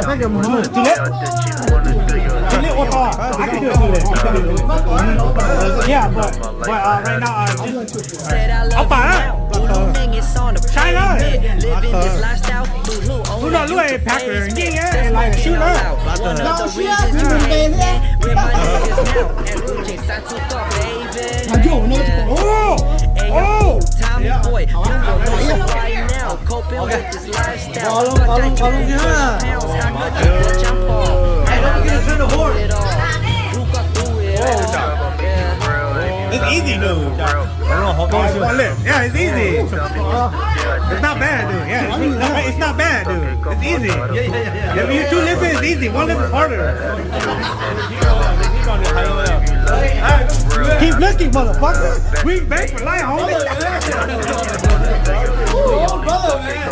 Phải được một hồi. Too late. Too late or far? I can do it too late. Yeah, but right now áo phả sai rồi. Lúc đó lúc ấy pack rồi nhìn á, lại shoot nữa. Nó xia thì mình về thế. Thằng chủ nó chủ. Oh. Có luôn nhá. It's easy, dude. Yeah, it's easy. It's not bad, dude. Yeah, it's not bad, dude. It's easy. If you two listen, it's easy. One listen harder. Keep looking, motherfucker. We back for life, homie. Oh, brother, man.